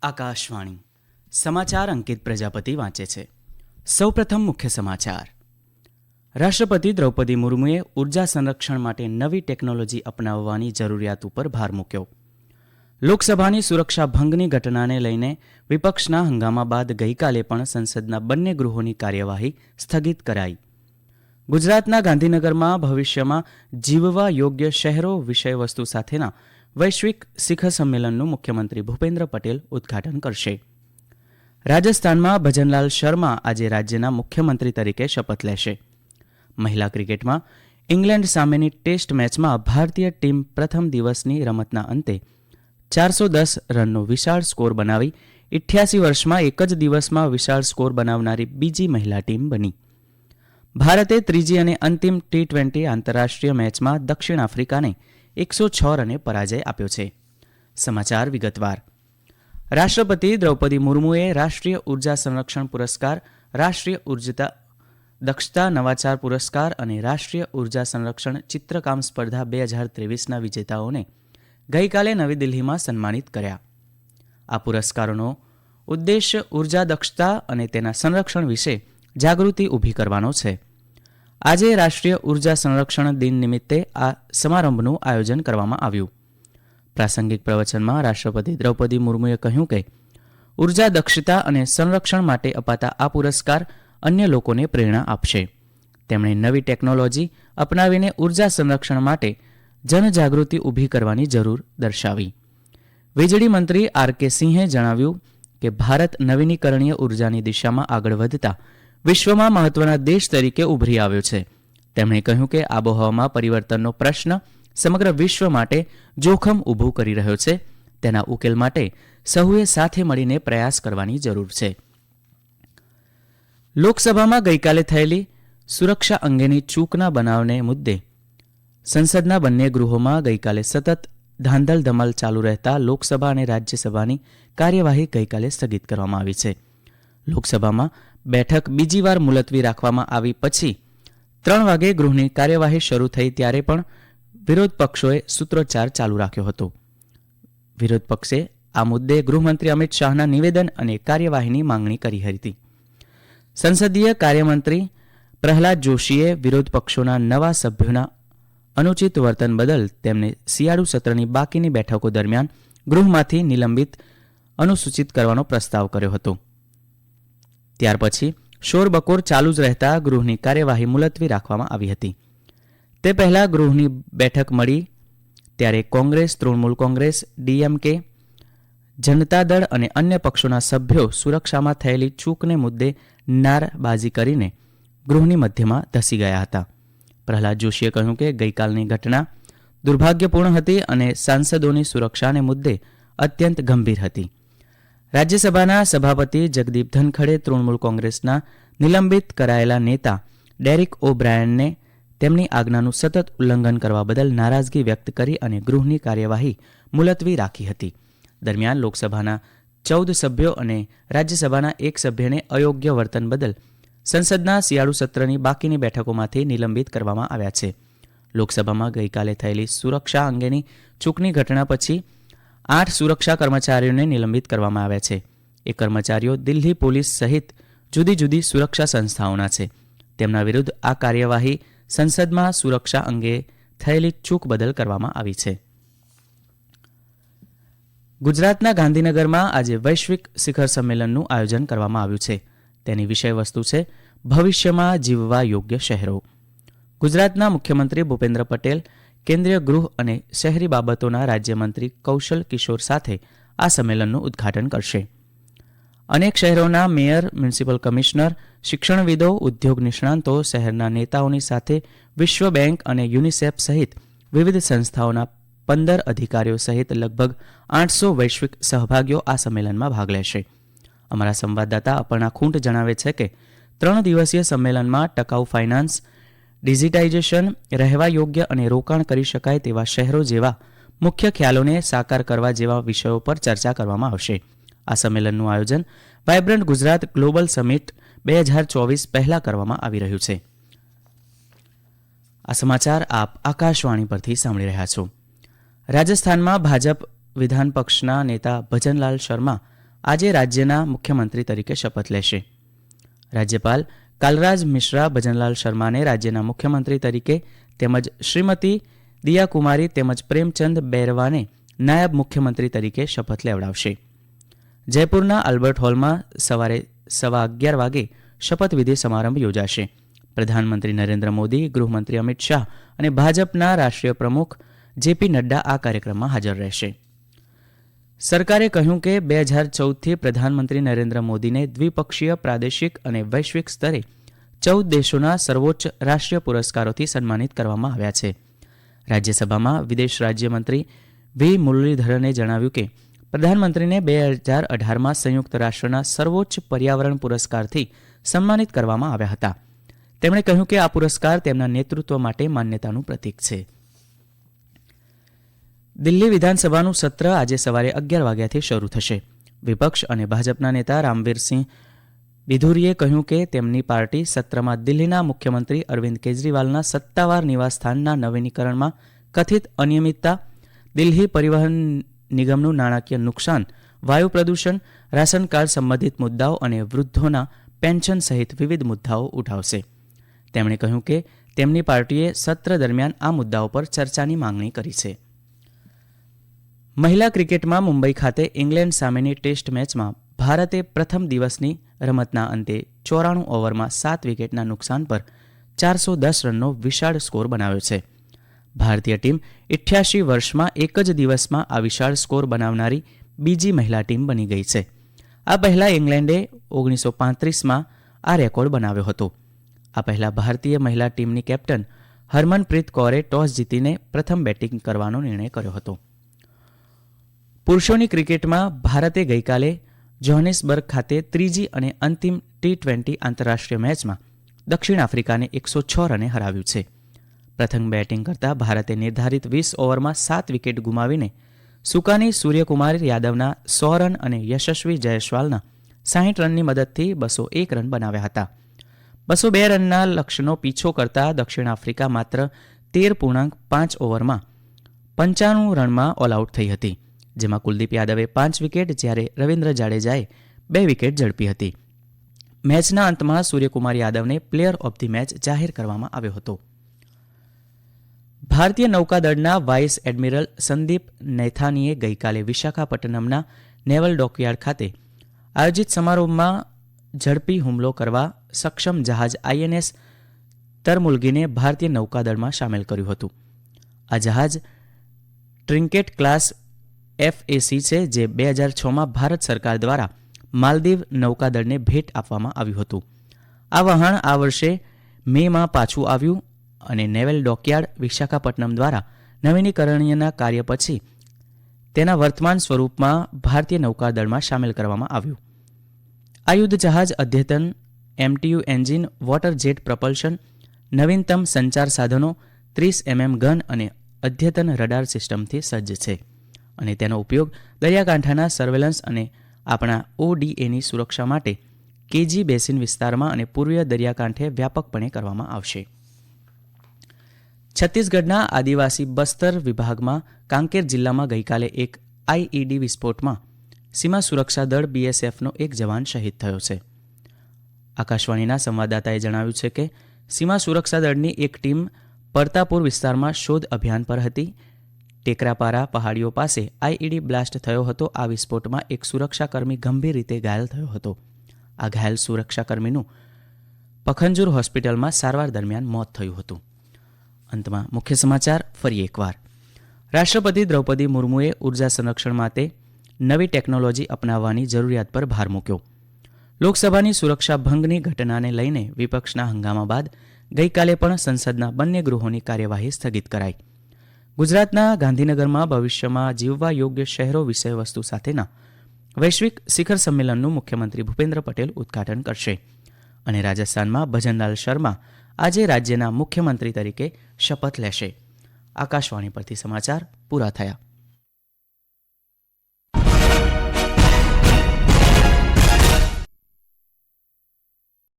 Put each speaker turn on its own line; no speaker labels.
આકાશવાણી સમાચાર અંકિત પ્રજાપતિ વાંચે છે. સૌપ્રથમ મુખ્ય સમાચાર. રાષ્ટ્રપતિ દ્રૌપદી મુર્મુએ ઉર્જા સંરક્ષણ માટે નવી ટેકનોલોજી અપનાવવાની જરૂરિયાત ઉપર ભાર મૂક્યો. લોકસભાની સુરક્ષા ભંગની ઘટનાને લઈને વિપક્ષના હંગામા બાદ ગઈકાલે પણ સંસદના બંને ગૃહોની કાર્યવાહી સ્થગિત કરાઈ. ગુજરાતના ગાંધીનગરમાં ભવિષ્યમાં જીવવા યોગ્ય શહેરો વિષયવસ્તુ સાથેના વૈશ્વિક શિખર સંમેલનનું મુખ્યમંત્રી ભૂપેન્દ્ર પટેલ ઉદ્ઘાટન કરશે. રાજસ્થાનમાં ભજનલાલ શર્મા આજે રાજ્યના મુખ્યમંત્રી તરીકે શપથ લેશે. મહિલા ક્રિકેટમાં ઇંગ્લેન્ડ સામેની ટેસ્ટ મેચમાં ભારતીય ટીમ પ્રથમ દિવસની રમતના અંતે 410 રનનો વિશાળ સ્કોર બનાવી 88 વર્ષમાં એક જ દિવસમાં વિશાળ સ્કોર બનાવનારી બીજી મહિલા ટીમ બની. ભારતે ત્રીજી અને અંતિમ T20 આંતરરાષ્ટ્રીય મેચમાં દક્ષિણ આફ્રિકાને 106 રને પરાજય આપ્યો છે. સમાચાર વિગતવાર. રાષ્ટ્રપતિ દ્રૌપદી મુર્મુએ રાષ્ટ્રીય ઉર્જા સંરક્ષણ પુરસ્કાર, રાષ્ટ્રીય ઉર્જા દક્ષતા નવાચાર પુરસ્કાર અને રાષ્ટ્રીય ઉર્જા સંરક્ષણ ચિત્રકામ સ્પર્ધા 2023ના વિજેતાઓને ગઈકાલે નવી દિલ્હીમાં સન્માનિત કર્યા. આ પુરસ્કારોનો ઉદ્દેશ્ય ઉર્જા દક્ષતા અને તેના સંરક્ષણ વિશે જાગૃતિ ઊભી કરવાનો છે. આજે રાષ્ટ્રીય ઉર્જા સંરક્ષણ દિન નિમિત્તે આ સમારંભનું આયોજન કરવામાં આવ્યું. પ્રાસંગિક પ્રવચનમાં રાષ્ટ્રપતિ દ્રૌપદી મુર્મુએ કહ્યું કે ઉર્જા દક્ષતા અને સંરક્ષણ માટે અપાતા આ પુરસ્કાર અન્ય લોકોને પ્રેરણા આપશે. તેમણે નવી ટેકનોલોજી અપનાવીને ઉર્જા સંરક્ષણ માટે જનજાગૃતિ ઊભી કરવાની જરૂર દર્શાવી. વીજળી મંત્રી R.K. સિંહે જણાવ્યું કે ભારત નવીનીકરણીય ઉર્જાની દિશામાં આગળ વધતા વિશ્વમાં મહત્વના દેશ તરીકે ઉભરી આવ્યો છે. તેમણે કહ્યું કે આબોહવામાં પરિવર્તનનો પ્રશ્ન સમગ્ર વિશ્વ માટે જોખમ ઊભું કરી રહ્યો છે. તેના ઉકેલ માટે સહુએ સાથે મળીને પ્રયાસ કરવાની જરૂર છે. લોકસભામાં ગઈકાલે થયેલી સુરક્ષા અંગેની ચૂકના બનાવને મુદ્દે સંસદના બંને ગૃહોમાં ગઈકાલે સતત ધાંધલ ધમાલ ચાલુ રહેતા લોકસભા અને રાજ્યસભાની કાર્યવાહી ગઈકાલે સ્થગિત કરવામાં આવી છે. લોકસભામાં બેઠક બીજી વાર મુલતવી રાખવામાં આવી પછી 3 વાગે ગૃહની કાર્યવાહી શરૂ થઈ ત્યારે પણ વિરોધ પક્ષોએ સૂત્રોચ્ચાર ચાલુ રાખ્યો હતો. વિરોધ પક્ષે આ મુદ્દે ગૃહમંત્રી અમિત શાહના નિવેદન અને કાર્યવાહીની માંગણી કરી હતી. સંસદીય કાર્યમંત્રી પ્રહલાદ જોશીએ વિરોધ પક્ષોના નવા સભ્યોના અનુચિત વર્તન બદલ તેમને શિયાળુ સત્રની બાકીની બેઠકો દરમિયાન ગૃહમાંથી નિલંબિત અનુસૂચિત કરવાનો પ્રસ્તાવ કર્યો હતો. ત્યાર પછી શોરબકોર ચાલુ જ રહેતા ગૃહની કાર્યવાહી મુલતવી રાખવામાં આવી હતી. તે પહેલા ગૃહની બેઠક મળી ત્યારે કોંગ્રેસ, તૃણમૂલ કોંગ્રેસ, DMK, જનતા દળ અને અન્ય પક્ષોના સભ્યો સુરક્ષામાં થયેલી ચૂકને મુદ્દે નારાબાજી કરીને ગૃહની મધ્યમાં ધસી ગયા હતા. પ્રહલાદ જોશીએ કહ્યું કે ગઈકાલની ઘટના દુર્ભાગ્યપૂર્ણ હતી અને સાંસદોની સુરક્ષાને મુદ્દે અત્યંત ગંભીર હતી. રાજ્યસભાના સભાપતિ જગદીપ ધનખડે તૃણમૂલ કોંગ્રેસના નિલંબિત કરાયેલા નેતા ડેરિક ઓબ્રાયનને તેમની આજ્ઞાનું સતત ઉલ્લંઘન કરવા બદલ નારાજગી વ્યક્ત કરી અને ગૃહની કાર્યવાહી મુલતવી રાખી હતી. દરમિયાન લોકસભાના 14 સભ્યો અને રાજ્યસભાના 1 સભ્યને અયોગ્ય વર્તન બદલ સંસદના શિયાળુ સત્રની બાકીની બેઠકોમાંથી નિલંબિત કરવામાં આવ્યા છે. લોકસભામાં ગઈકાલે થયેલી સુરક્ષા અંગેની ચૂકની ઘટના પછી 8 સુરક્ષા કર્મચારીઓને નિલંબિત કરવામાં આવ્યા છે. એ કર્મચારીઓ દિલ્હી પોલીસ સહિત જુદી જુદી સુરક્ષા સંસ્થાઓના છે. તેમના વિરુદ્ધ આ કાર્યવાહી સંસદમાં સુરક્ષા અંગે થયેલી ચૂક બદલ કરવામાં આવી છે. ગુજરાતના ગાંધીનગરમાં આજે વૈશ્વિક શિખર સંમેલનનું આયોજન કરવામાં આવ્યું છે. તેની વિષયવસ્તુ છે ભવિષ્યમાં જીવવા યોગ્ય શહેરો. ગુજરાતના મુખ્યમંત્રી ભૂપેન્દ્ર પટેલ, કેન્દ્રીય ગૃહ અને શહેરી બાબતોના રાજ્યમંત્રી કૌશલ કિશોર સાથે આ સંમેલનનું ઉદ્ઘાટન કરશે. અનેક શહેરોના મેયર, મ્યુનિસિપલ કમિશનર, શિક્ષણવિદો, ઉદ્યોગ નિષ્ણાંતો, શહેરના નેતાઓની સાથે વિશ્વ બેંક અને યુનિસેફ સહિત વિવિધ સંસ્થાઓના 15 અધિકારીઓ સહિત લગભગ 800 વૈશ્વિક સહભાગીઓ આ સંમેલનમાં ભાગ લેશે. અમારા સંવાદદાતા અપર્ણા ખૂંટ જણાવે છે કે 3 દિવસીય સંમેલનમાં ટકાઉ ફાઇનાન્સ, ડિજિટાઇઝેશન, રહેવા યોગ્ય અને રોકાણ કરી શકાય તેવા શહેરો જેવા મુખ્ય ખ્યાલોને સાકાર કરવા જેવા વિષયો પર ચર્ચા કરવામાં આવશે. આ સંમેલનનું આયોજન વાયબ્રન્ટ ગુજરાત ગ્લોબલ સમિટ 2024 પહેલા કરવામાં આવી રહ્યું છે. આ સમાચાર આપ આકાશવાણી પરથી સાંભળી રહ્યા છો. રાજસ્થાનમાં ભાજપ વિધાન પક્ષના નેતા ભજનલાલ શર્મા આજે રાજ્યના મુખ્યમંત્રી તરીકે શપથ લેશે. રાજ્યપાલ કાલરાજ મિશ્રા ભજનલાલ શર્માને રાજ્યના મુખ્યમંત્રી તરીકે તેમજ શ્રીમતી દિયાકુમારી તેમજ પ્રેમચંદ બૈરવાને નાયબ મુખ્યમંત્રી તરીકે શપથ લેવડાવશે. જયપુરના આલ્બર્ટ હોલમાં સવારે 11:15 વાગે શપથવિધિ સમારંભ યોજાશે. પ્રધાનમંત્રી નરેન્દ્ર મોદી, ગૃહમંત્રી અમિત શાહ અને ભાજપના રાષ્ટ્રીય પ્રમુખ જેપી નડ્ડા આ કાર્યક્રમમાં હાજર રહેશે. સરકારે કહ્યું કે 2014થી પ્રધાનમંત્રી નરેન્દ્ર મોદીને દ્વિપક્ષીય, પ્રાદેશિક અને વૈશ્વિક સ્તરે 14 દેશોના સર્વોચ્ચ રાષ્ટ્રીય પુરસ્કારોથી સન્માનિત કરવામાં આવ્યા છે. રાજ્યસભામાં વિદેશ રાજ્યમંત્રી વી મુરલીધરને જણાવ્યું કે પ્રધાનમંત્રીને 2018માં સંયુક્ત રાષ્ટ્રના સર્વોચ્ચ પર્યાવરણ પુરસ્કારથી સન્માનિત કરવામાં આવ્યા હતા. તેમણે કહ્યું કે આ પુરસ્કાર તેમના નેતૃત્વ માટે માન્યતાનું પ્રતીક છે. દિલ્હી વિધાનસભાનું સત્ર આજે સવારે 11 વાગ્યાથી શરૂ થશે. વિપક્ષ અને ભાજપના નેતા રામવીરસિંહ બિધુરીએ કહ્યું કે તેમની પાર્ટી સત્રમાં દિલ્હીના મુખ્યમંત્રી અરવિંદ કેજરીવાલના સત્તાવાર નિવાસસ્થાનના નવીનીકરણમાં કથિત અનિયમિતતા, દિલ્હી પરિવહન નિગમનું નાણાકીય નુકસાન, વાયુ પ્રદૂષણ, રાશન કાર્ડ સંબંધિત મુદ્દાઓ અને વૃદ્ધોના પેન્શન સહિત વિવિધ મુદ્દાઓ ઉઠાવશે. તેમણે કહ્યું કે તેમની પાર્ટીએ સત્ર દરમિયાન આ મુદ્દાઓ પર ચર્ચાની માંગણી કરી છે. મહિલા ક્રિકેટમાં મુંબઈ ખાતે ઇંગ્લેન્ડ સામેની ટેસ્ટ મેચમાં ભારતે પ્રથમ દિવસની રમતના અંતે 94 ઓવરમાં 7 વિકેટના નુકસાન પર 410 રનનો વિશાળ સ્કોર બનાવ્યો છે. ભારતીય ટીમ 88 વર્ષમાં એક જ દિવસમાં આ વિશાળ સ્કોર બનાવનારી બીજી મહિલા ટીમ બની ગઈ છે. આ પહેલા ઇંગ્લેન્ડે 1935માં આ રેકોર્ડ બનાવ્યો હતો. આ પહેલા ભારતીય મહિલા ટીમની કેપ્ટન હરમનપ્રીત કૌરે ટોસ જીતીને પ્રથમ બેટિંગ કરવાનો નિર્ણય કર્યો હતો. પુરુષોની ક્રિકેટમાં ભારતે ગઈકાલે જોહાનિસબર્ગ ખાતે ત્રીજી અને અંતિમ T20 આંતરરાષ્ટ્રીય મેચમાં દક્ષિણ આફ્રિકાને 106 રને હરાવ્યું છે. પ્રથમ બેટિંગ કરતા ભારતે નિર્ધારિત 20 ઓવરમાં 7 વિકેટ ગુમાવીને સુકાની સૂર્યકુમાર યાદવના 100 રન અને યશસ્વી જયસ્વાલના 60 રનની મદદથી 201 રન બનાવ્યા હતા. 202 રનના લક્ષ્યનો પીછો કરતા દક્ષિણ આફ્રિકા માત્ર 13.5 ઓવરમાં 95 રનમાં ઓલ આઉટ થઈ હતી, જેમાં કુલદીપ યાદવે 5 વિકેટ જ્યારે રવિન્દ્ર જાડેજાએ 2 વિકેટ ઝડપી હતી. મેચના અંતમાં સૂર્યકુમાર યાદવને પ્લેયર ઓફ ધી મેચ જાહેર કરવામાં આવ્યો હતો. ભારતીય નૌકાદળના વાઇસ એડમિરલ સંદીપ નૈથાનીએ ગઈકાલે વિશાખાપટ્ટનમના નેવલ ડોકયાર્ડ ખાતે આયોજિત સમારોહમાં ઝડપી હુમલો કરવા સક્ષમ જહાજ INS તરમુલગીને ભારતીય નૌકાદળમાં સામેલ કર્યું હતું. આ જહાજ ટ્રિન્કેટ ક્લાસ FAC છે, જે 2006માં ભારત સરકાર દ્વારા માલદીવ નૌકાદળને ભેટ આપવામાં આવ્યું હતું. આ વહાણ આ વર્ષે મેમાં પાછું આવ્યું અને નેવલ ડોકયાર્ડ વિશાખાપટ્ટનમ દ્વારા નવીનીકરણીયના કાર્ય પછી તેના વર્તમાન સ્વરૂપમાં ભારતીય નૌકાદળમાં સામેલ કરવામાં આવ્યું. આ યુદ્ધ જહાજ અદ્યતન MTU engine, water jet propulsion, નવીનતમ સંચાર સાધનો, 30mm ગન અને અદ્યતન રડાર સિસ્ટમથી સજ્જ છે અને તેનો ઉપયોગ દરિયાકાંઠાના સર્વેલન્સ અને આપણા ODAની સુરક્ષા માટે KG બેસિન વિસ્તારમાં અને પૂર્વીય દરિયાકાંઠે વ્યાપકપણે કરવામાં આવશે. છત્તીસગઢના આદિવાસી બસ્તર વિભાગમાં કાંકેર જિલ્લામાં ગઈકાલે એક IED વિસ્ફોટમાં સીમા સુરક્ષા દળ BSFનો એક જવાન શહીદ થયો છે. આકાશવાણીના સંવાદદાતાએ જણાવ્યું છે કે સીમા સુરક્ષા દળની એક ટીમ પરતાપુર વિસ્તારમાં શોધ અભિયાન પર હતી. ટેકરાપારા પહાડીઓ પાસે IED બ્લાસ્ટ થયો હતો. આ વિસ્ફોટમાં એક સુરક્ષાકર્મી ગંભીર રીતે ઘાયલ થયો હતો. આ ઘાયલ સુરક્ષાકર્મીનું પખંજુર હોસ્પિટલમાં સારવાર દરમિયાન મોત થયું હતું. અંતમાં મુખ્ય સમાચાર ફરી એકવાર. રાષ્ટ્રપતિ દ્રૌપદી મુર્મુએ ઉર્જા સંરક્ષણ માટે નવી ટેકનોલોજી અપનાવવાની જરૂરિયાત પર ભાર મૂક્યો. લોકસભાની સુરક્ષા ભંગની ઘટનાને લઈને વિપક્ષના હંગામા બાદ ગઈકાલે પણ સંસદના બંને ગૃહોની કાર્યવાહી સ્થગિત કરાઈ. ગુજરાતના ગાંધીનગરમાં ભવિષ્યમાં જીવવા યોગ્ય શહેરો વિષયવસ્તુ સાથેના વૈશ્વિક શિખર સંમેલનનું મુખ્યમંત્રી ભૂપેન્દ્ર પટેલ ઉદ્ઘાટન કરશે અને રાજસ્થાનમાં ભજનલાલ શર્મા આજે રાજ્યના મુખ્યમંત્રી તરીકે શપથ લેશે. આકાશવાણી પરથી સમાચાર પૂરા થયા.